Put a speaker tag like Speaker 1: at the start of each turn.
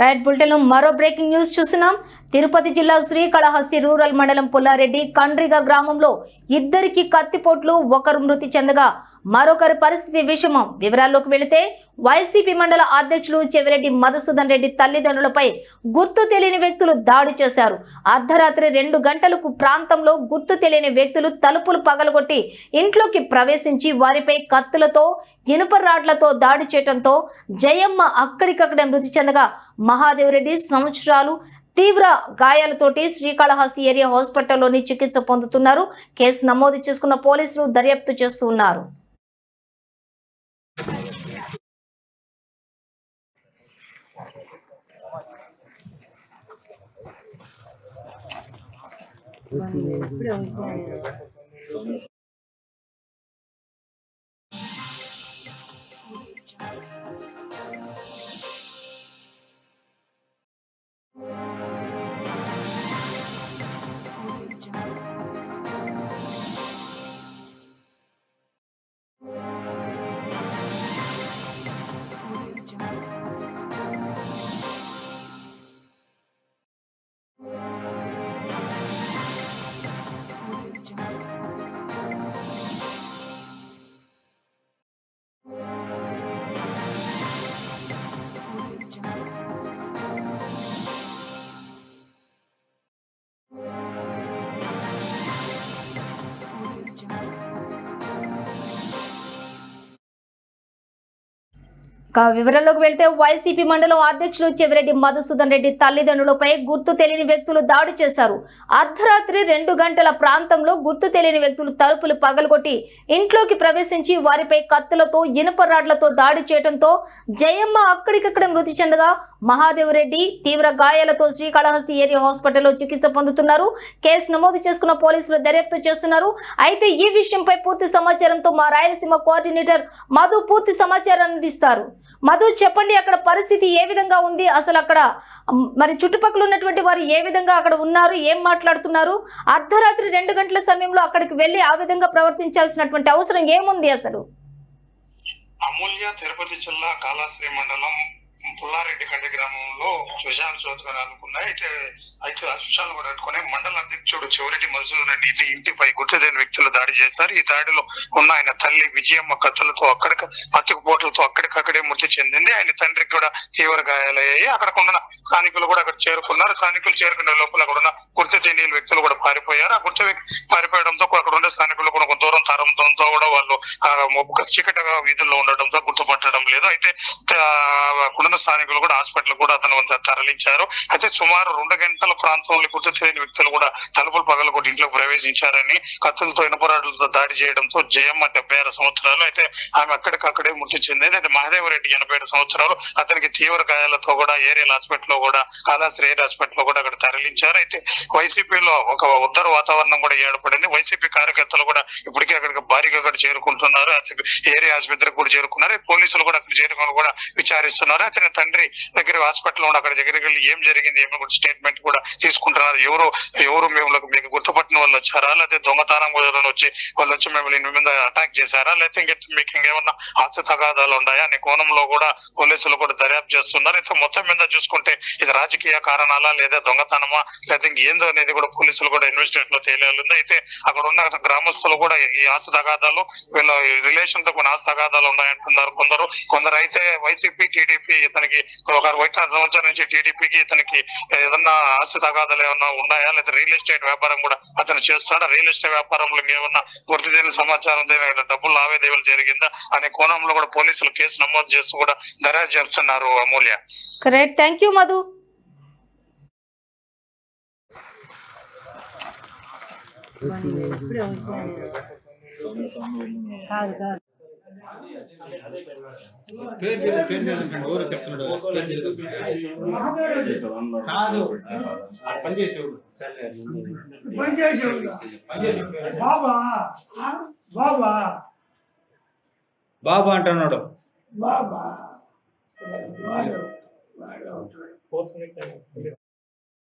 Speaker 1: Right bulletin లో మరో breaking news చూస్తున్నాం. తిరుపతి జిల్లా శ్రీకాళహస్తి రూరల్ మండలం పుల్లారెడ్డి కండ్రిగ గ్రామంలో ఇద్దరికి కత్తిపోట్లు, ఒకరు మృతి చెందగా మరొకరి పరిస్థితి విషమం. వివరాల్లోకి వెళితే వైసీపీ మండల అధ్యక్షులు చెవిరెడ్డి మధుసూదన్ రెడ్డి తల్లిదండ్రులపై గుర్తు తెలియని వ్యక్తులు దాడి చేశారు. అర్ధరాత్రి 2 గంటలకు ప్రాంతంలో గుర్తు తెలియని వ్యక్తులు తలుపులు పగలగొట్టి ఇంట్లోకి ప్రవేశించి వారిపై కత్తులతో, ఇనుప రాడ్లతో దాడి చేయడంతో జయమ్మ అక్కడికక్కడే మృతి చెందగా మహాదేవరెడ్డి సంవత్సరాలు తీవ్ర గాయాలతోటి శ్రీకాళహస్తి ఏరియా హాస్పిటల్లోని చికిత్స పొందుతున్నారు. కేసు నమోదు చేసుకున్న పోలీసులు దర్యాప్తు చేస్తున్నారు. వివరాల్లోకి వెళ్తే వైసీపీ మండలం అధ్యక్షులు చెవిరెడ్డి మధుసూదన్ రెడ్డి తల్లిదండ్రులపై గుర్తు తెలియని వ్యక్తులు దాడి చేశారు. అర్ధరాత్రి 2 గంటల ప్రాంతంలో గుర్తు తెలియని వ్యక్తులు తలుపులు పగలగొట్టి ఇంట్లోకి ప్రవేశించి వారిపై కత్తులతో, ఇనుప రాడ్లతో దాడి చేయడంతో జయమ్మ అక్కడికక్కడ మృతి చెందగా మహాదేవరెడ్డి తీవ్ర గాయాలతో శ్రీకాళహస్తి ఏరియా హాస్పిటల్లో చికిత్స పొందుతున్నారు. కేసు నమోదు చేసుకున్న పోలీసులు దర్యాప్తు చేస్తున్నారు. అయితే ఈ విషయంపై పూర్తి సమాచారంతో మా రాయలసీమ కోఆర్డినేటర్ మధు పూర్తి సమాచారాన్ని అందిస్తారు. మధు, చెప్పండి, అక్కడ పరిస్థితి ఏ విధంగా ఉంది? అసలు అక్కడ మరి చుట్టుపక్కల ఉన్నటువంటి వారు ఏ విధంగా అక్కడ ఉన్నారు, ఏం మాట్లాడుతున్నారు? అర్ధరాత్రి 2 గంటల సమయంలో అక్కడికి వెళ్ళి ఆ విధంగా ప్రవర్తించాల్సినటువంటి అవసరం ఏముంది అసలు?
Speaker 2: అమూల్య తిరుపతి జిల్లా కాళహస్తి మండలం పుల్లారెడ్డి కండి గ్రామంలో విషయాలు చోటుగా అనుకున్నాయి. అయితే ఆ విషయాలు కూడా పెట్టుకుని మండల అధ్యక్షుడు చెవిరెడ్డి మధుసూదన్ రెడ్డి ఇంటిపై గుర్తులేని వ్యక్తులు దాడి చేశారు. ఈ దాడిలో ఉన్న ఆయన తల్లి విజయమ్మ కత్తులతో అతుకుపోట్లతో అక్కడికక్కడే మృతి చెందింది. ఆయన తండ్రికి కూడా తీవ్ర గాయాలయ్యాయి. అక్కడ ఉన్న స్థానికులు కూడా అక్కడ చేరుకున్నారు. స్థానికులు చేరుకునే లోపల అక్కడ ఉన్న గుర్తు తెలియని వ్యక్తులు కూడా పారిపోయారు. ఆ పారిపోయడంతో అక్కడ ఉన్న స్థానికులు కూడా కొంత దూరం తరమడంతో కూడా వాళ్ళు చీకటిగా వీధుల్లో ఉండడంతో గుర్తుపట్టడం లేదు. అయితే స్థానికులు కూడా హాస్పిటల్ కూడా అతను తరలించారు. అయితే సుమారు 2 గంటల ప్రాంతంలో గుర్తు తెలియని వ్యక్తులు కూడా తలుపులు పగలగొట్టి ఇంట్లోకి ప్రవేశించారని, కత్తులతో, ఇనుపరాడులతో దాడి చేయడంతో జయమ్మ 76 సంవత్సరాలు, అయితే ఆమె అక్కడికక్కడే మృతి చెందింది. అయితే మహాదేవరెడ్డి 87 సంవత్సరాలు, అతనికి తీవ్ర గాయాలతో కూడా ఏరియల్ హాస్పిటల్ లో కూడా కాళహస్తి ఏరియా హాస్పిటల్ లో కూడా అక్కడ తరలించారు. అయితే వైసీపీలో ఒక ఉత్తర వాతావరణం కూడా ఏర్పడింది. వైసీపీ కార్యకర్తలు కూడా ఇప్పటికే అక్కడికి భారీగా అక్కడ చేరుకుంటున్నారు. ఏరియా ఆసుపత్రికి కూడా చేరుకున్నారు. పోలీసులు కూడా అక్కడ చేరుకొని కూడా విచారిస్తున్నారు. అయితే తండ్రి దగ్గర హాస్పిటల్ ఉండి అక్కడ దగ్గరికి వెళ్ళి ఏం జరిగింది, ఏమో కూడా స్టేట్మెంట్ కూడా తీసుకుంటున్నారు. ఎవరు మీకు గుర్తుపట్టిన వాళ్ళు వచ్చారా, లేకపోతే దొంగతనం వాళ్ళు వచ్చి మిమ్మల్ని మీద అటాక్ చేశారా, లేకపోతే మీకు ఇంకేమన్నా ఆస్తి తగాదాలు ఉన్నాయా అనే కోణంలో కూడా పోలీసులు కూడా దర్యాప్తు చేస్తున్నారు. అయితే మొత్తం మీద చూసుకుంటే ఇది రాజకీయ కారణాలా లేదా దొంగతనమా లేదా ఇంకేందో అనేది కూడా పోలీసులు కూడా ఇన్వెస్టిగేషన్ లో తేలియాలి. అయితే అక్కడ ఉన్న గ్రామస్తులు కూడా ఈ ఆస్తి తగాదాలు వీళ్ళ రిలేషన్ తో కొన్ని ఆస్తి తగాదాలు ఉన్నాయంటున్నారు కొందరు. అయితే వైసీపీ, టీడీపీ ఇతనికి ఒక 5 సంవత్సరాల నుంచి టీడీపీకి ఇతనికి ఏదన్నా ఆస్తి తగాదాలు ఏమన్నా ఉన్నాయా, లేదా రియల్ ఎస్టేట్ వ్యాపారం కూడా అతను చేస్తున్నాడు. రియల్ ఎస్టేట్ వ్యాపారంలో ఏమన్నా గుర్తు తెలియని సమాచారం డబ్బులు లావాదేవీలు జరిగిందా అనే కోణంలో కూడా పోలీసులు కేసు నమోదు చేస్తూ కూడా దర్యాప్తు చేస్తున్నారు. అమూల్య,
Speaker 1: కరెక్ట్. Thank you Madhu.
Speaker 3: ఎవరు చెప్తున్నాడు కాదు పనిచేసేవాడు బాబా అంటున్నాడు. బాబా